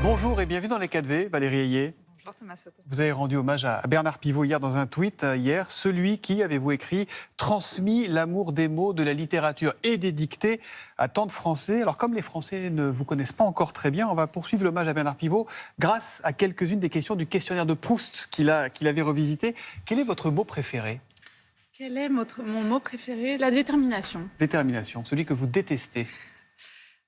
Bonjour et bienvenue dans les 4V, Valérie Ayé. Bonjour Thomas Soto. Vous avez rendu hommage à Bernard Pivot hier dans un tweet, celui qui, avez-vous écrit, transmis l'amour des mots, de la littérature et des dictées à tant de Français. Alors comme les Français ne vous connaissent pas encore très bien, on va poursuivre l'hommage à Bernard Pivot grâce à quelques-unes des questions du questionnaire de Proust qu'il avait revisité. Quel est votre mot préféré ? Quel est mon mot préféré ? La détermination. Détermination, celui que vous détestez.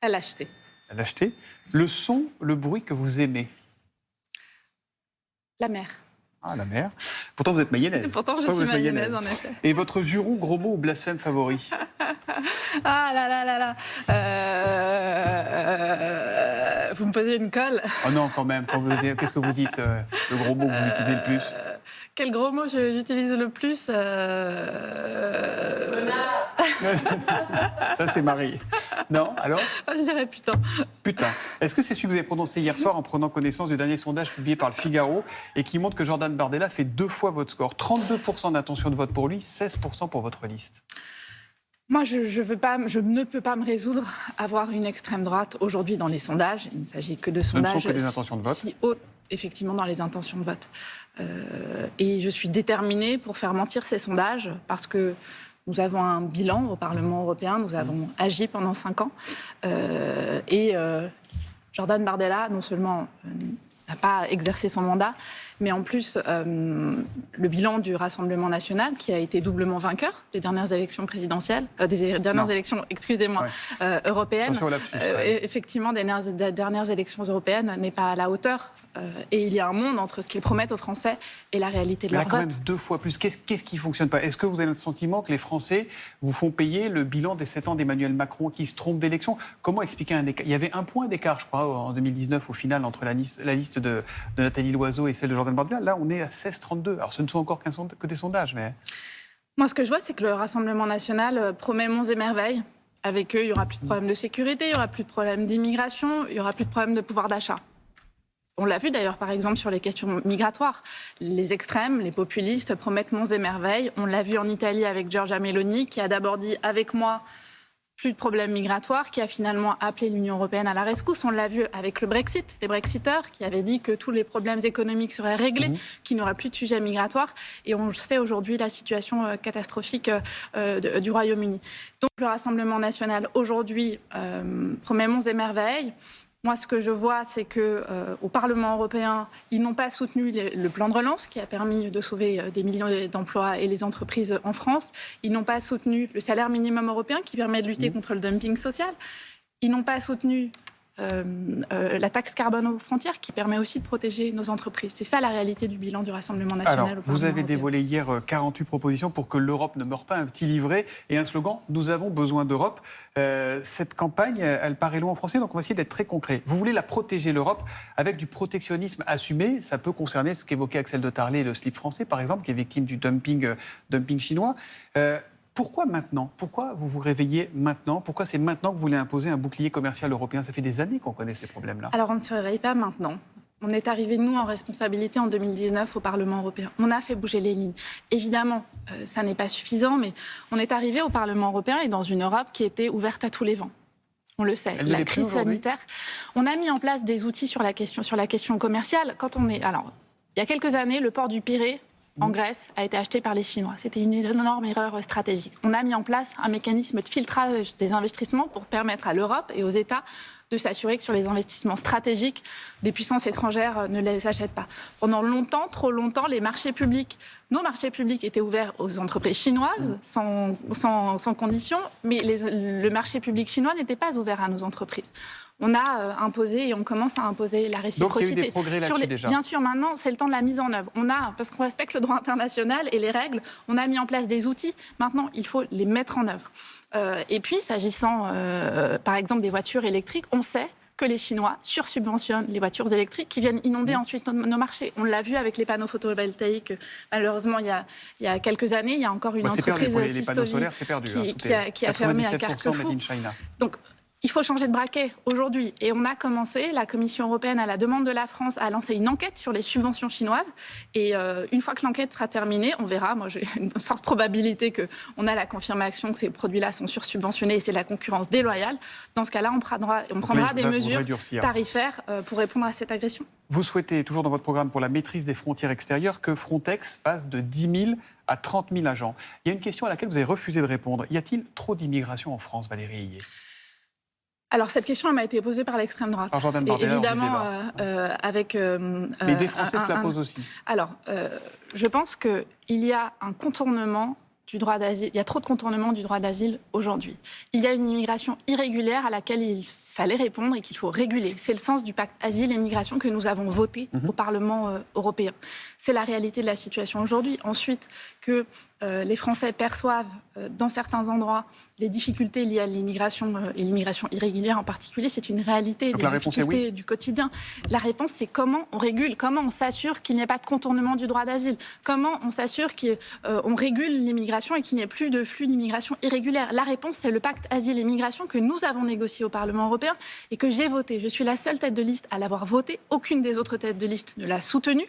La lâcheté. La lâcheté. Le son, le bruit que vous aimez. La mer. Ah, la mer. Pourtant, vous êtes mayonnaise. Pourtant, je suis mayonnaise, en effet. Et votre juron, gros mot ou blasphème favori ? Ah là là là là. Vous me posez une colle. Oh non, quand même. Qu'est-ce que vous dites, le gros mot que vous utilisez le plus ? Quel gros mot j'utilise le plus Ça, c'est Marie. Non, alors ? Je dirais putain. Putain. Est-ce que c'est celui que vous avez prononcé hier soir en prenant connaissance du dernier sondage publié par le Figaro et qui montre que Jordan Bardella fait 2 fois votre score ? 32% d'intention de vote pour lui, 16% pour votre liste. Moi, je ne peux pas me résoudre à voir une extrême droite aujourd'hui dans les sondages. Il ne s'agit que de sondages. Ce ne sont que des intentions de vote. Si hautes, effectivement, dans les intentions de vote. Et je suis déterminée pour faire mentir ces sondages parce que nous avons un bilan au Parlement européen, nous avons agi pendant 5 ans. Jordan Bardella, non seulement n'a pas exercé son mandat, mais en plus, le bilan du Rassemblement national, qui a été doublement vainqueur des dernières élections présidentielles, européennes. Attention au lapsus, effectivement, des dernières élections européennes n'est pas à la hauteur. Et il y a un monde entre ce qu'ils promettent aux Français et la réalité de leur vote. Quand même 2 fois plus. Qu'est-ce qui ne fonctionne pas ? Est-ce que vous avez le sentiment que les Français vous font payer le bilan des 7 ans d'Emmanuel Macron qui se trompe d'élection ? Comment expliquer un écart ? Il y avait 1 point d'écart, je crois, en 2019, au final, entre la liste de Nathalie Loiseau et celle de Jordan Bardella. Là, on est à 16-32. Alors, ce ne sont encore que des sondages, mais... Moi, ce que je vois, c'est que le Rassemblement national promet monts et merveilles. Avec eux, il n'y aura plus de problème de sécurité, il n'y aura plus de problème d'immigration, il n'y aura plus de problème de pouvoir d'achat. On l'a vu d'ailleurs, par exemple, sur les questions migratoires. Les extrêmes, les populistes promettent monts et merveilles. On l'a vu en Italie avec Giorgia Meloni, qui a d'abord dit « avec moi, plus de problèmes migratoires », qui a finalement appelé l'Union européenne à la rescousse. On l'a vu avec le Brexit, les Brexiteurs, qui avaient dit que tous les problèmes économiques seraient réglés, qu'il n'y aurait plus de sujet migratoire. Et on sait aujourd'hui la situation catastrophique du Royaume-Uni. Donc le Rassemblement national, aujourd'hui, promet monts et merveilles. Moi, ce que je vois, c'est qu'au Parlement européen, ils n'ont pas soutenu le plan de relance qui a permis de sauver des millions d'emplois et les entreprises en France. Ils n'ont pas soutenu le salaire minimum européen qui permet de lutter contre le dumping social. Ils n'ont pas soutenu la taxe carbone aux frontières qui permet aussi de protéger nos entreprises. C'est ça la réalité du bilan du Rassemblement national. Alors, vous avez dévoilé hier 48 propositions pour que l'Europe ne meure pas, un petit livret et un slogan « Nous avons besoin d'Europe ». Cette campagne, elle paraît loin en français, donc on va essayer d'être très concret. Vous voulez la protéger, l'Europe, avec du protectionnisme assumé. Ça peut concerner ce qu'évoquait Axel de Tarlé, le slip français, par exemple, qui est victime du dumping chinois. Pourquoi maintenant ? Pourquoi vous vous réveillez maintenant ? Pourquoi c'est maintenant que vous voulez imposer un bouclier commercial européen ? Ça fait des années qu'on connaît ces problèmes-là. Alors on ne se réveille pas maintenant. On est arrivé, nous, en responsabilité en 2019 au Parlement européen. On a fait bouger les lignes. Évidemment, ça n'est pas suffisant, mais on est arrivé au Parlement européen et dans une Europe qui était ouverte à tous les vents. On le sait, la crise sanitaire. On a mis en place des outils sur la question commerciale. Alors, il y a quelques années, le port du Pirée, en Grèce, a été acheté par les Chinois. C'était une énorme erreur stratégique. On a mis en place un mécanisme de filtrage des investissements pour permettre à l'Europe et aux États de s'assurer que sur les investissements stratégiques, des puissances étrangères ne les achètent pas. Pendant longtemps, trop longtemps, nos marchés publics étaient ouverts aux entreprises chinoises sans condition, mais le marché public chinois n'était pas ouvert à nos entreprises. On a imposé et on commence à imposer la réciprocité. Donc il y a eu des progrès là-dessus déjà. Bien sûr, maintenant, c'est le temps de la mise en œuvre. Parce qu'on respecte le droit international et les règles, on a mis en place des outils. Maintenant, il faut les mettre en œuvre. Et puis, s'agissant, par exemple, des voitures électriques, on sait que les Chinois sursubventionnent les voitures électriques qui viennent inonder ensuite nos marchés. On l'a vu avec les panneaux photovoltaïques. Malheureusement, il y a quelques années, il y a encore une entreprise les panneaux solaires, c'est perdu, qui a fermé à Carquefou. Donc, Il faut changer de braquet aujourd'hui. Et on a commencé, la Commission européenne, à la demande de la France, a lancé une enquête sur les subventions chinoises. Et une fois que l'enquête sera terminée, on verra. Moi, j'ai une forte probabilité qu'on a la confirmation que ces produits-là sont sursubventionnés et c'est de la concurrence déloyale. Dans ce cas-là, on prendra des mesures tarifaires pour répondre à cette agression. Vous souhaitez, toujours dans votre programme pour la maîtrise des frontières extérieures, que Frontex passe de 10 000 à 30 000 agents. Il y a une question à laquelle vous avez refusé de répondre. Y a-t-il trop d'immigration en France, Valérie Ayé ? Alors, cette question elle m'a été posée par l'extrême droite. Par Jordan Bardella, et évidemment, avec... mais des Français se la posent aussi. Alors, je pense qu'il y a un contournement du droit d'asile. Il y a trop de contournement du droit d'asile aujourd'hui. Il y a une immigration irrégulière à laquelle il fallait répondre et qu'il faut réguler. C'est le sens du pacte asile et migration que nous avons voté au Parlement européen. C'est la réalité de la situation aujourd'hui. Ensuite, que les Français perçoivent dans certains endroits les difficultés liées à l'immigration et l'immigration irrégulière en particulier, c'est une réalité des difficultés du quotidien. La réponse, c'est comment on régule, comment on s'assure qu'il n'y ait pas de contournement du droit d'asile, comment on s'assure qu'on régule l'immigration et qu'il n'y ait plus de flux d'immigration irrégulière. La réponse, c'est le pacte asile et migration que nous avons négocié au Parlement européen et que j'ai voté. Je suis la seule tête de liste à l'avoir voté. Aucune des autres têtes de liste ne l'a soutenu.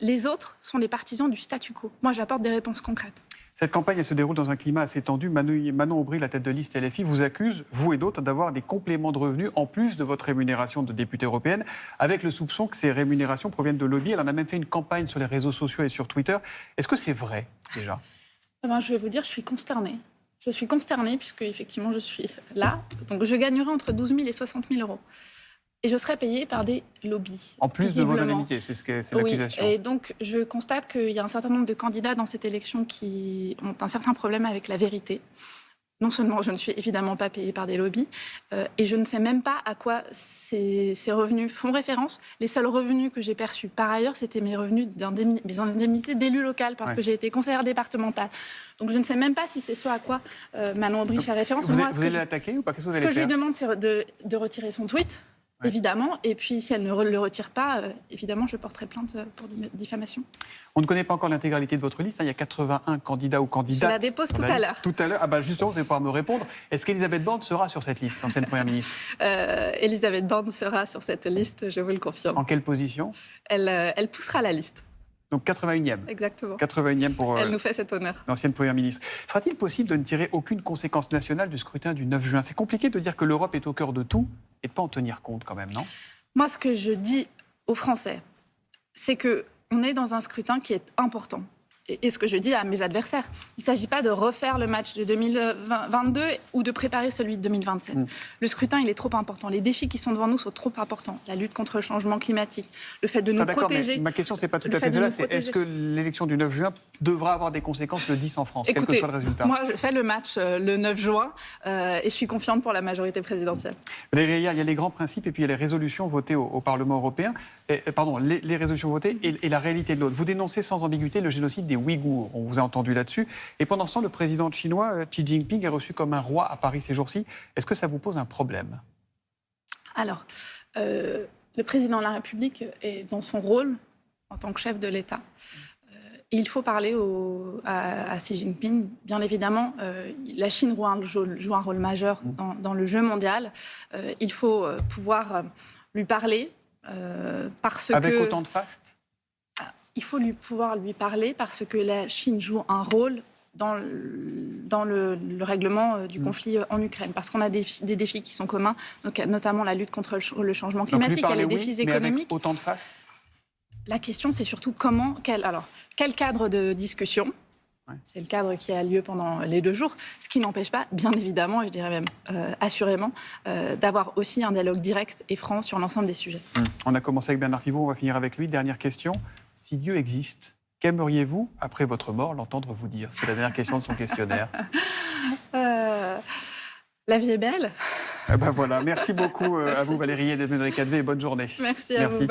Les autres sont des partisans du statu quo. Moi, j'apporte des réponses concrètes. Cette campagne, elle se déroule dans un climat assez tendu. Manon Aubry, la tête de liste LFI, vous accuse, vous et d'autres, d'avoir des compléments de revenus en plus de votre rémunération de députée européenne, avec le soupçon que ces rémunérations proviennent de lobbies. Elle en a même fait une campagne sur les réseaux sociaux et sur Twitter. Est-ce que c'est vrai, déjà ? Je vais vous dire, je suis consternée. Je suis consternée puisque, effectivement, je suis là. Donc, je gagnerai entre 12 000 et 60 000 euros. Et je serai payée par des lobbies. En plus de vos indemnités, c'est l'accusation. Oui, et donc je constate qu'il y a un certain nombre de candidats dans cette élection qui ont un certain problème avec la vérité. Non seulement je ne suis évidemment pas payée par des lobbies, et je ne sais même pas à quoi ces revenus font référence. Les seuls revenus que j'ai perçus par ailleurs, c'était mes revenus mes indemnités d'élu local, parce que j'ai été conseillère départementale. Donc je ne sais même pas si c'est ce à quoi Manon Aubry fait référence. Vous allez l'attaquer ou pas ? Qu'est-ce que vous allez faire ? Ce que je lui demande, c'est de retirer son tweet. Évidemment, et puis si elle ne le retire pas, évidemment, je porterai plainte pour diffamation. On ne connaît pas encore l'intégralité de votre liste, il y a 81 candidats ou candidates. Je la dépose tout à l'heure. Tout à l'heure, justement, vous allez pouvoir me répondre. Est-ce qu'Elisabeth Borne sera sur cette liste, l'ancienne Première ministre ? Elisabeth Borne sera sur cette liste, je vous le confirme. En quelle position ? Elle poussera la liste. Donc 81e. Exactement. 81e pour elle nous fait cet honneur. L'ancienne Première ministre. Sera-t-il possible de ne tirer aucune conséquence nationale du scrutin du 9 juin ? C'est compliqué de dire que l'Europe est au cœur de tout et de ne pas en tenir compte quand même, non ? Moi, ce que je dis aux Français, c'est qu'on est dans un scrutin qui est important. Et ce que je dis à mes adversaires, il ne s'agit pas de refaire le match de 2022 ou de préparer celui de 2027. Le scrutin, il est trop important. Les défis qui sont devant nous sont trop importants. La lutte contre le changement climatique, le fait de nous protéger. Mais ma question, ce n'est pas tout à fait celle-là. C'est est-ce que l'élection du 9 juin devra avoir des conséquences le 10 en France, quel que soit le résultat ? Moi, je fais le match le 9 juin et je suis confiante pour la majorité présidentielle. Il y a les grands principes et puis il y a les résolutions votées au Parlement européen. Les résolutions votées et la réalité de l'autre. Vous dénoncez sans ambiguïté le génocide des Ouïghours. On vous a entendu là-dessus. Et pendant ce temps, le président chinois, Xi Jinping, est reçu comme un roi à Paris ces jours-ci. Est-ce que ça vous pose un problème ? Alors, le président de la République est dans son rôle en tant que chef de l'État. Il faut parler à Xi Jinping. Bien évidemment, la Chine joue un rôle majeur dans le jeu mondial. Il faut pouvoir lui parler parce que... Avec autant de faste ? Il faut pouvoir lui parler parce que la Chine joue un rôle dans le règlement du conflit en Ukraine. Parce qu'on a des défis qui sont communs, donc, notamment la lutte contre le changement climatique, il y a les défis économiques. Mais avec autant de faste ? La question, c'est surtout quel cadre de discussion. C'est le cadre qui a lieu pendant les 2 jours, ce qui n'empêche pas, bien évidemment, et je dirais même assurément, d'avoir aussi un dialogue direct et franc sur l'ensemble des sujets. On a commencé avec Bernard Pivot, on va finir avec lui. Dernière question. Si Dieu existe, qu'aimeriez-vous, après votre mort, l'entendre vous dire ? C'est la dernière question de son questionnaire. La vie est belle. Voilà. Merci beaucoup à vous, Valérie, d'être venue dans les 4V et bonne journée. Merci à vous.